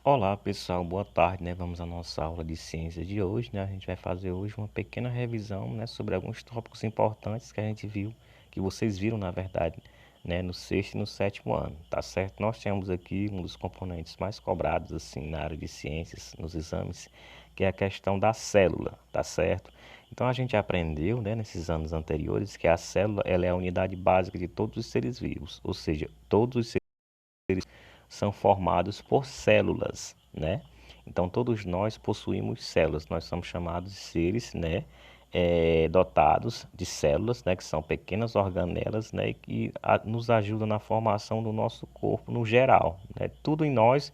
Olá pessoal, boa tarde, né? Vamos à nossa aula de ciência de hoje, né? A gente vai fazer hoje uma pequena revisão, né, sobre alguns tópicos importantes que a gente viu, que vocês viram, na verdade, né, no sexto e no sétimo ano, tá certo? Nós temos aqui um dos componentes mais cobrados, assim, na área de ciências, nos exames, que é a questão da célula, tá certo? Então a gente aprendeu, né, nesses anos anteriores, que a célula, ela é a unidade básica de todos os seres vivos, ou seja, todos os são formados por células, né? Então todos nós possuímos células, nós somos chamados de seres, né, dotados de células, né, que são pequenas organelas, né, que nos ajudam na formação do nosso corpo no geral, né? Tudo em nós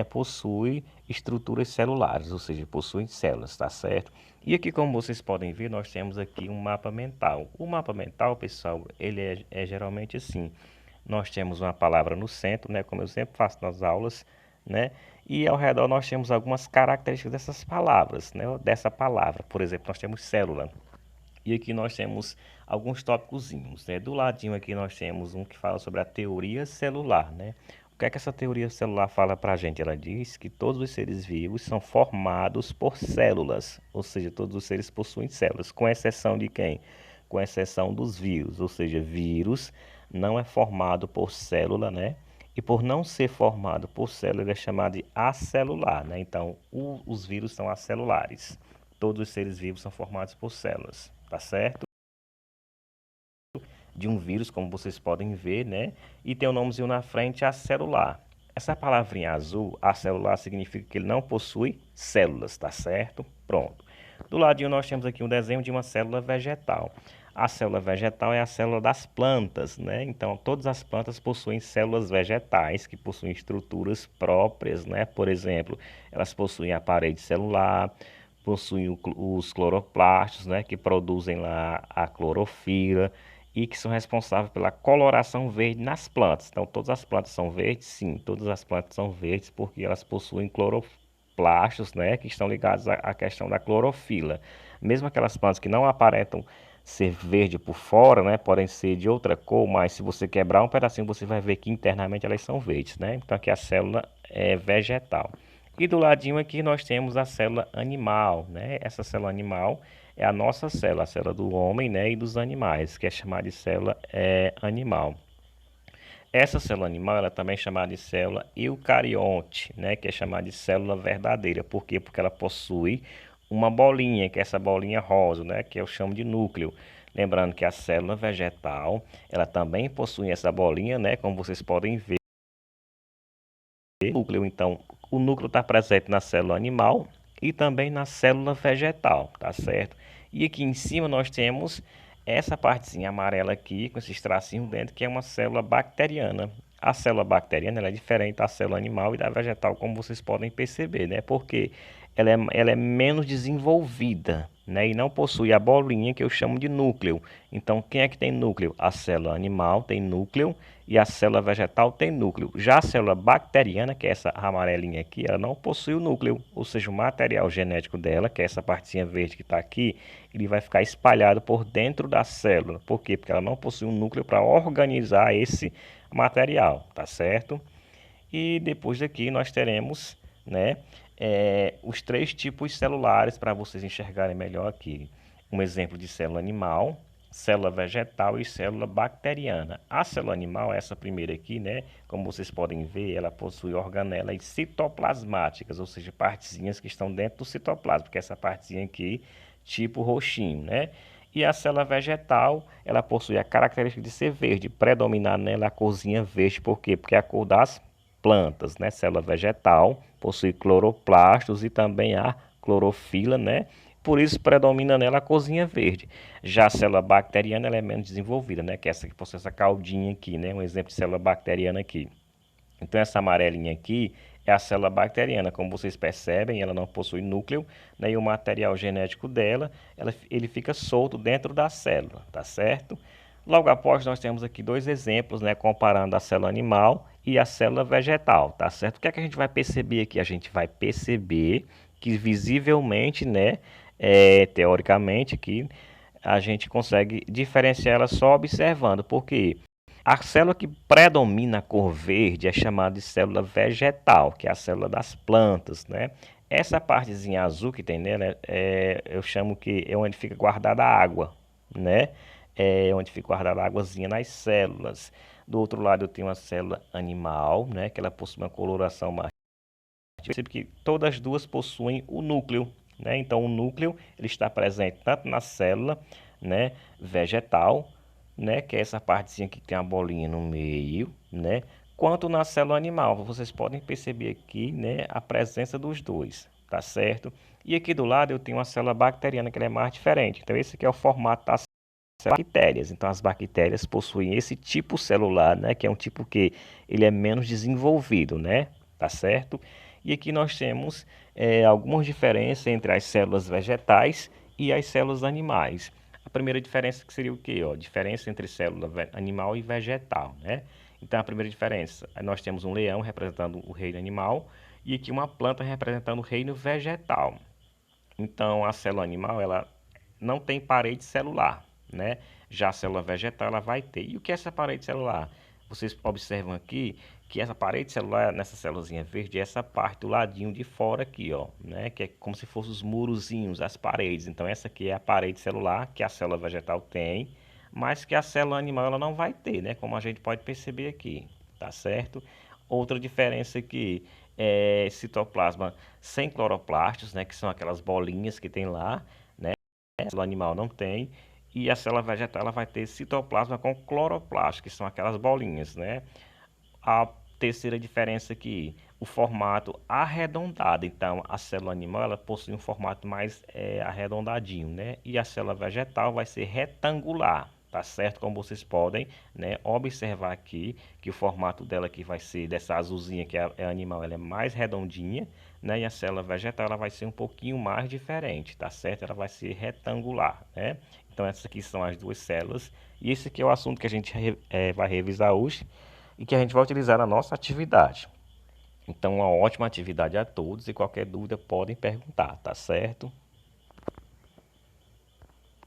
possui estruturas celulares, ou seja, possuem células, tá certo? E aqui, como vocês podem ver, nós temos aqui um mapa mental. O mapa mental, pessoal, ele é geralmente assim. Nós temos uma palavra no centro, né, como eu sempre faço nas aulas, né? E ao redor nós temos algumas características dessas palavras, né? Dessa palavra. Por exemplo, nós temos célula. E aqui nós temos alguns tópicozinhos, né? Do ladinho aqui nós temos um que fala sobre a teoria celular, né? O que é que essa teoria celular fala para a gente? Ela diz que todos os seres vivos são formados por células, ou seja, todos os seres possuem células, com exceção de quem? Com exceção dos vírus, ou seja, vírus não é formado por célula, né? E por não ser formado por célula, ele é chamado de acelular, né? Então, os vírus são acelulares. Todos os seres vivos são formados por células, tá certo? De um vírus, como vocês podem ver, né? E tem o nomezinho na frente, acelular. Essa palavrinha azul, acelular, significa que ele não possui células, tá certo? Pronto. Do ladinho nós temos aqui um desenho de uma célula vegetal. A célula vegetal é a célula das plantas, né? Então, todas as plantas possuem células vegetais que possuem estruturas próprias, né? Por exemplo, elas possuem a parede celular, possuem os cloroplastos, né? Que produzem lá a clorofila e que são responsáveis pela coloração verde nas plantas. Então, todas as plantas são verdes? Sim, todas as plantas são verdes porque elas possuem cloroplastos, né, que estão ligados à questão da clorofila. Mesmo aquelas plantas que não aparentam ser verde por fora, né, podem ser de outra cor, mas se você quebrar um pedacinho, você vai ver que internamente elas são verdes, né? Então, aqui a célula é vegetal. E do ladinho aqui nós temos a célula animal, né? Essa célula animal é a nossa célula, a célula do homem, né, e dos animais, que é chamada de célula animal. Essa célula animal ela também é chamada de célula eucarionte, né, que é chamada de célula verdadeira. Por quê? Porque ela possui uma bolinha, que é essa bolinha rosa, né, que eu chamo de núcleo. Lembrando que a célula vegetal, ela também possui essa bolinha, né, como vocês podem ver, núcleo. Então, o núcleo está presente na célula animal e também na célula vegetal, tá certo? E aqui em cima nós temos essa partezinha amarela aqui, com esses tracinhos dentro, que é uma célula bacteriana. A célula bacteriana ela é diferente da célula animal e da vegetal, como vocês podem perceber, né? Porque ela é menos desenvolvida, né? E não possui a bolinha que eu chamo de núcleo. Então, quem é que tem núcleo? A célula animal tem núcleo e a célula vegetal tem núcleo. Já a célula bacteriana, que é essa amarelinha aqui, ela não possui o núcleo, ou seja, o material genético dela, que é essa partezinha verde que está aqui, ele vai ficar espalhado por dentro da célula. Por quê? Porque ela não possui um núcleo para organizar esse material, tá certo? E depois daqui nós teremos, né, os três tipos celulares para vocês enxergarem melhor aqui. Um exemplo de célula animal, célula vegetal e célula bacteriana. A célula animal, essa primeira aqui, né, como vocês podem ver, ela possui organelas citoplasmáticas, ou seja, partezinhas que estão dentro do citoplasma, que é essa partezinha aqui, tipo roxinho, né? E a célula vegetal, ela possui a característica de ser verde, predominar nela a corzinha verde, por quê? Porque é a cor das plantas, né? Célula vegetal, possui cloroplastos e também a clorofila, né? Por isso predomina nela a corzinha verde. Já a célula bacteriana ela é menos desenvolvida, né? Que é essa que possui essa caldinha aqui, né? Um exemplo de célula bacteriana aqui. Então essa amarelinha aqui é a célula bacteriana. Como vocês percebem, ela não possui núcleo, né? E o material genético dela, ele fica solto dentro da célula, tá certo? Logo após, nós temos aqui dois exemplos, né? Comparando a célula animal e a célula vegetal, tá certo? O que é que a gente vai perceber aqui? A gente vai perceber que visivelmente, né? Teoricamente, que a gente consegue diferenciar ela só observando. Por quê? A célula que predomina a cor verde é chamada de célula vegetal, que é a célula das plantas, né? Essa partezinha azul que tem nela, eu chamo que é onde fica guardada a água, né? É onde fica guardada a águazinha nas células. Do outro lado eu tenho a célula animal, né? Que ela possui uma coloração mais. Percebe que todas as duas possuem o núcleo, né? Então o núcleo ele está presente tanto na célula, né, vegetal, né, que é essa partezinha que tem a bolinha no meio, né, quanto na célula animal. Vocês podem perceber aqui, né, a presença dos dois, tá certo? E aqui do lado eu tenho uma célula bacteriana que ela é mais diferente. Então esse aqui é o formato das bactérias. Então as bactérias possuem esse tipo celular, né, que é um tipo que ele é menos desenvolvido, né, tá certo? E aqui nós temos algumas diferenças entre as células vegetais e as células animais. A primeira diferença que seria o quê? Ó, diferença entre célula animal e vegetal, né? Então a primeira diferença, nós temos um leão representando o reino animal e aqui uma planta representando o reino vegetal. Então a célula animal ela não tem parede celular, né? Já a célula vegetal ela vai ter. E o que é essa parede celular? Vocês observam aqui que essa parede celular, nessa célulazinha verde, é essa parte do ladinho de fora aqui, ó, né? Que é como se fossem os murozinhos, as paredes. Então essa aqui é a parede celular que a célula vegetal tem, mas que a célula animal ela não vai ter, né? Como a gente pode perceber aqui, tá certo? Outra diferença aqui é citoplasma sem cloroplastos, né? Que são aquelas bolinhas que tem lá, né? A célula animal não tem. E a célula vegetal ela vai ter citoplasma com cloroplastos, que são aquelas bolinhas, né? A terceira diferença aqui, o formato arredondado. Então, a célula animal ela possui um formato mais arredondadinho, né? E a célula vegetal vai ser retangular, tá certo? Como vocês podem, né, observar aqui que o formato dela aqui vai ser dessa azulzinha que é animal, ela é mais redondinha, né? E a célula vegetal ela vai ser um pouquinho mais diferente, tá certo? Ela vai ser retangular, né? Então, essas aqui são as duas células. E esse aqui é o assunto que a gente vai revisar hoje e que a gente vai utilizar na nossa atividade. Então, uma ótima atividade a todos e qualquer dúvida podem perguntar, tá certo?